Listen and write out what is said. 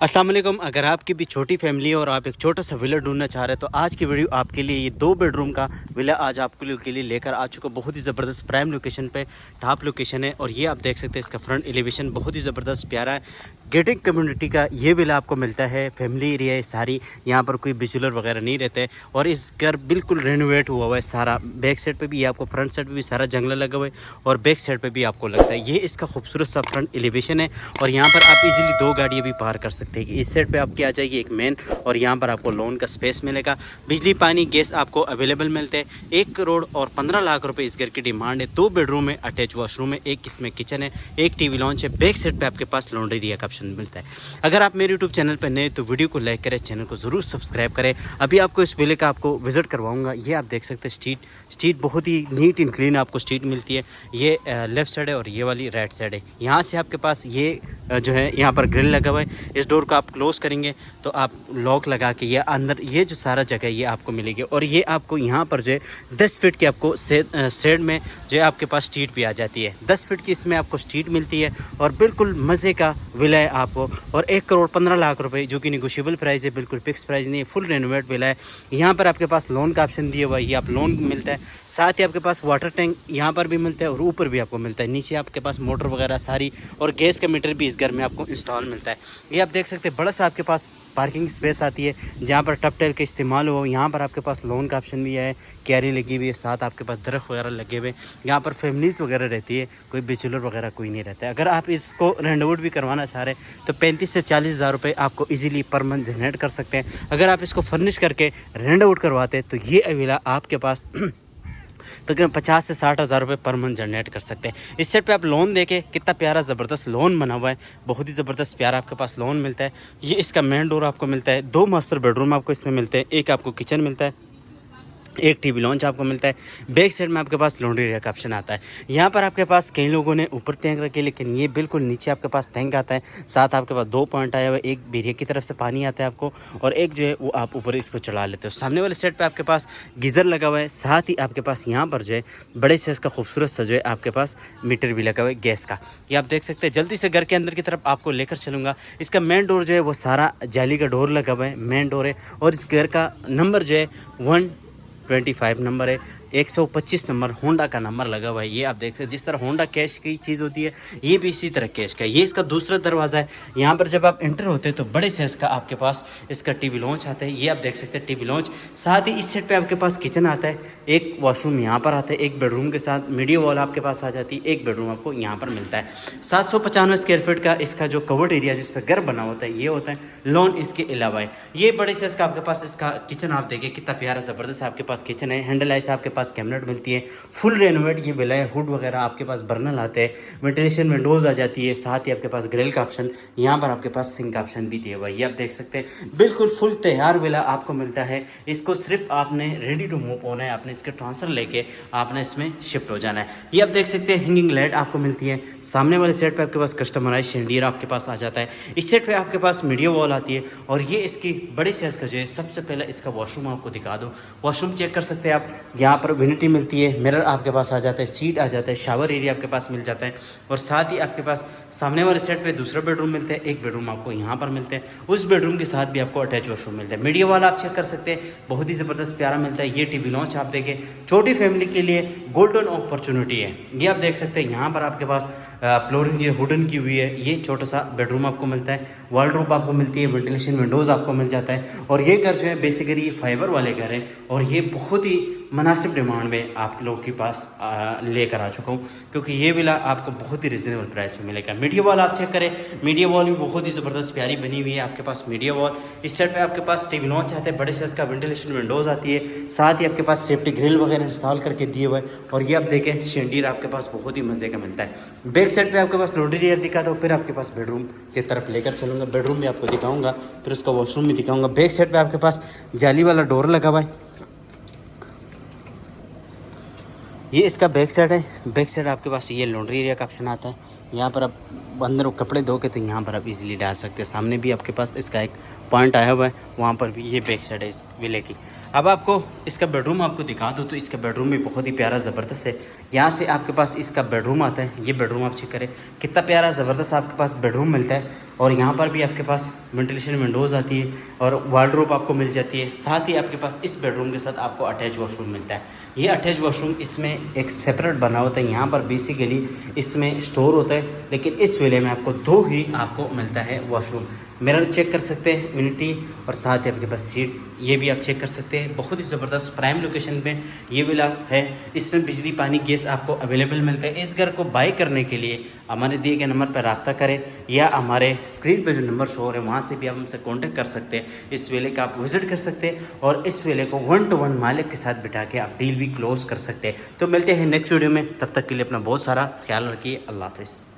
अस्सलाम वालेकुम। अगर आपकी भी छोटी फैमिली है और आप एक छोटा सा विला ढूंढना चाह रहे हैं तो आज की वीडियो आपके लिए ये 2 बेडरूम का विला आज आपके लिए लेकर आ चुका। बहुत ही ज़बरदस्त प्राइम लोकेशन पे टॉप लोकेशन है और ये आप देख सकते हैं इसका फ्रंट एलिवेशन बहुत ही ज़बरदस्त प्यारा है। गेटिंग कम्युनिटी का ये विला आपको मिलता है, फैमिली एरिया है सारी, यहाँ पर कोई बैचलर वगैरह नहीं रहते और इस घर बिल्कुल रेनोवेट हुआ है सारा। बैक साइड पे भी ये आपको, फ्रंट साइड पे भी सारा जंगला लगा हुआ है और बैक साइड पे भी आपको लगता है। ये इसका खूबसूरत सा फ्रंट एलिवेशन है और यहाँ पर आप इजीली 2 गाड़ियाँ भी पार कर सकते हैं। इस साइड पे आपकी आ जाएगी एक मेन और यहाँ पर आपको लोन का स्पेस मिलेगा। बिजली पानी गैस आपको अवेलेबल मिलते हैं। 1 करोड़ और 15 लाख रुपए इस घर की डिमांड है। 2 बेडरूम है, अटैच वॉशरूम है, एक इसमें किचन है, एक टीवी लॉन्च है। बैक साइड पे आपके पास लॉन्ड्री एरिया का ऑप्शन मिलता है। अगर आप मेरे यूट्यूब चैनल पर नए तो वीडियो को लाइक करें, चैनल को ज़रूर सब्सक्राइब करें। अभी आपको इस विले का आपको विजिट करवाऊंगा। ये आप देख सकते हैं स्ट्रीट बहुत ही नीट एंड क्लीन आपको स्ट्रीट मिलती है। ये लेफ्ट साइड है और ये वाली राइट साइड है। यहाँ से आपके पास ये जो है यहाँ पर ग्रिल लगा हुआ है। इस डोर को आप क्लोज करेंगे तो आप लॉक लगा के ये अंदर ये जो सारा जगह ये आपको मिलेगी और ये आपको यहाँ पर जो है 10 फीट की आपको साइड में जो है आपके पास स्ट्रीट भी आ जाती है। 10 फीट की इसमें आपको स्ट्रीट मिलती है और बिल्कुल मज़े का विला है आपको। और 1 करोड़ 15 लाख रुपए जो कि निगोशियबल प्राइस है, बिल्कुल फिक्स प्राइस नहीं है, फुल रेनोवेट विला है। यहाँ पर आपके पास लोन का ऑप्शन दिया हुआ है, ये आप लोन मिलता है। साथ ही आपके पास वाटर टैंक यहाँ पर भी मिलता है और ऊपर भी आपको मिलता है। नीचे आपके पास मोटर वगैरह सारी और गैस का मीटर भी इस घर में आपको इंस्टॉल मिलता है। ये आप देख सकते हैं बड़ा सा आपके पास पार्किंग स्पेस आती है जहाँ पर टप टेल का इस्तेमाल हो। यहाँ पर आपके पास लोन का ऑप्शन भी है, क्यारी लगी हुई है, साथ आपके पास दरख्त वगैरह लगे हुए। यहाँ पर फैमिलीज वगैरह रहती है, कोई बैचलर वगैरह कोई नहीं रहता है। अगर आप इसको रेनोवेट भी करवाना चाह रहे हैं तो 35 से 40 हज़ार रुपये आपको इजीली पर मंथ जनरेट कर सकते हैं। अगर आप इसको फर्निश करके रेनोवेट करवाते हैं तो ये विला आपके पास तकरीबन 50 से 60 हज़ार रुपये पर मंथ जनरेट कर सकते हैं। इस सेट पे आप लोन देके कितना प्यारा ज़बरदस्त लोन बना हुआ है, बहुत ही ज़बरदस्त प्यारा आपके पास लोन मिलता है। ये इसका मेन डोर आपको मिलता है। 2 मास्टर बेडरूम आपको इसमें मिलते हैं, एक आपको किचन मिलता है, एक टीवी लॉन्च आपको मिलता है। बैक साइड में आपके पास लॉन्ड्री एरिया का ऑप्शन आता है। यहाँ पर आपके पास कई लोगों ने ऊपर टैंक रखे लेकिन ये बिल्कुल नीचे आपके पास टैंक आता है। साथ आपके पास 2 पॉइंट आया हुआ है, एक बेरिया की तरफ से पानी आता है आपको और एक जो है वो आप ऊपर इसको चढ़ा लेते हो। सामने वाले सेट पे आपके पास गीज़र लगा हुआ है। साथ ही आपके पास यहाँ पर जो है बड़े साइज का खूबसूरत सा जो है आपके पास मीटर भी लगा हुआ है गैस का। ये आप देख सकते हैं। जल्दी से घर के अंदर की तरफ आपको लेकर चलूँगा। इसका मेन डोर जो है वो सारा जाली का डोर लगा हुआ है, मेन डोर है और इस घर का नंबर जो है 125 नंबर है। 125 नंबर होंडा का नंबर लगा हुआ है। ये आप देख सकते हैं जिस तरह होंडा कैश की चीज़ होती है ये भी इसी तरह कैश का है। ये इसका दूसरा दरवाज़ा है। यहाँ पर जब आप एंटर होते हैं तो बड़े साइज का आपके पास इसका टीवी लॉन्च आता है। ये आप देख सकते हैं टीवी लॉन्च। साथ ही इस साइड पे आपके पास किचन आता है, एक वॉशरूम यहाँ पर आता है, एक बेडरूम के साथ मीडिया वॉल आपके पास आ जाती है, एक बेडरूम आपको यहाँ पर मिलता है। 795 स्क्वायर फीट का इसका जो कवर्ड एरिया जिस पर घर बना होता है ये होता है। लोन इसके अलावा है। ये बड़े साइज का आपके पास इसका किचन आप देखिए कितना प्यारा ज़बरदस्त आपके पास किचन है। हैंडल आइस आपके पास कैबिनेट मिलती है, फुल रेनोवेट ये विला है। हुड वगैरह आपके पास बर्नर आते हैं, वेंटिलेशन विंडोज़ आ जाती है। साथ ही आपके पास ग्रिल का ऑप्शन, यहाँ पर आपके पास सिंक का ऑप्शन भी दिया हुआ है। ये आप देख सकते हैं बिल्कुल फुल तैयार विला आपको मिलता है। इसको सिर्फ आपने रेडी टू मूव होना है, आपने इसके ट्रांसफ़र लेके आपने इसमें शिफ्ट हो जाना है। ये आप देख सकते हैं हैंगिंग लाइट आपको मिलती है। सामने वाले सेट पे आपके पास कस्टमाइज शेंडियर आपके पास आ जाता है। इस सेट पे आपके पास मीडिया वॉल आती है और ये इसकी बड़ी साइज का जो है। सबसे पहले इसका वॉशरूम आपको दिखा दो। वॉशरूम चेक कर सकते हैं आप, यहाँ पर विनिटी मिलती है, मिरर आपके पास आ जाता है, सीट आ जाता है, शावर एरिया आपके पास मिल जाता है और साथ ही आपके पास सामने वाले सेट पे दूसरा बेडरूम मिलता है, एक बेडरूम आपको यहाँ पर मिलते हैं। उस बेडरूम के साथ भी आपको अटैच वॉशरूम मिलता है। मीडिया वाला आप चेक कर सकते हैं, बहुत ही ज़बरदस्त प्यारा मिलता है। ये टीवी लॉन्च आप देखें, छोटी फैमिली के लिए गोल्डन अपॉर्चुनिटी है। ये आप देख सकते हैं यहाँ पर आपके पास फ्लोरिंग ये वुडन की हुई है। ये छोटा सा बेडरूम आपको मिलता है, वार्डरोब आपको मिलती है, वेंटिलेशन विंडोज़ आपको मिल जाता है। और ये घर जो है बेसिकली फाइबर वाले घर है और ये बहुत ही मुनासिब डिमांड में आप लोग के पास लेकर आ चुका हूँ क्योंकि ये विला आपको बहुत ही रिजनेबल प्राइस पे मिलेगा। मीडिया वॉल आप चेक करें, मीडिया वॉल भी बहुत ही ज़बरदस्त प्यारी बनी हुई है आपके पास मीडिया वॉल। इस साइड पे आपके पास टीवी लॉन्च आता है, बड़े साइज का वेंटिलेशन विंडोज़ आती है। साथ ही आपके पास सेफ्टी ग्रिल वगैरह इंस्टॉल करके दिए हुए हैं और ये आप देखें शेंडियर आपके पास बहुत ही मज़े का मिलता है। बैक साइड पे आपके पास लॉन्ड्री एरिया दिखा दो, फिर आपके पास बेडरूम की तरफ लेकर चलूँगा। बेडरूम भी आपको दिखाऊंगा, फिर उसका वॉशरूम भी दिखाऊंगा। बैक साइड पे आपके पास जाली वाला डोर लगा हुआ है। ये इसका बैक साइड है। बैक साइड आपके पास ये लॉन्ड्री एरिया का ऑप्शन आता है। यहाँ पर आप अंदर कपड़े धो के तो यहाँ पर आप इजीली डाल सकते हैं। सामने भी आपके पास इसका एक पॉइंट आया हुआ है, वहाँ पर भी ये बैक साइड है इस विले की। अब आपको इसका बेडरूम आपको दिखा दूँ तो इसका बेडरूम भी बहुत ही प्यारा ज़बरदस्त है। यहाँ से आपके पास इसका बेडरूम आता है, ये बेडरूम आप चेक करें कितना प्यारा ज़बरदस्त आपके पास बेडरूम मिलता है। और यहाँ पर भी आपके पास वेंटिलेशन विंडोज़ आती है और वार्डरोब आपको मिल जाती है। साथ ही आपके पास इस बेडरूम के साथ आपको अटैच वॉशरूम मिलता है। ये अटैच वॉशरूम इसमें एक सेपरेट बना होता है, यहाँ पर बेसिकली इसमें स्टोर होता है, लेकिन इस वेले में आपको 2 ही आपको मिलता है वॉशरूम। मिरर चेक कर सकते हैं यूनिटी, और साथ ही आपके पास सीट ये भी आप चेक कर सकते हैं। बहुत ही ज़बरदस्त प्राइम लोकेशन पे ये विला है। इसमें बिजली पानी गैस आपको अवेलेबल मिलता है। इस घर को बाय करने के लिए हमारे दिए गए नंबर पर रब्ता करें या हमारे स्क्रीन पे जो नंबर शो हो रहे हैं वहाँ से भी आप हमसे कॉन्टेक्ट कर सकते हैं। इस वेले का आप विज़िट कर सकते हैं और इस वेले को 1 to 1 मालिक के साथ बिठा के आप डील भी क्लोज़ कर सकते हैं। तो मिलते हैं नेक्स्ट वीडियो में, तब तक के लिए अपना बहुत सारा ख्याल रखिए। अल्लाह हाफ़िज़।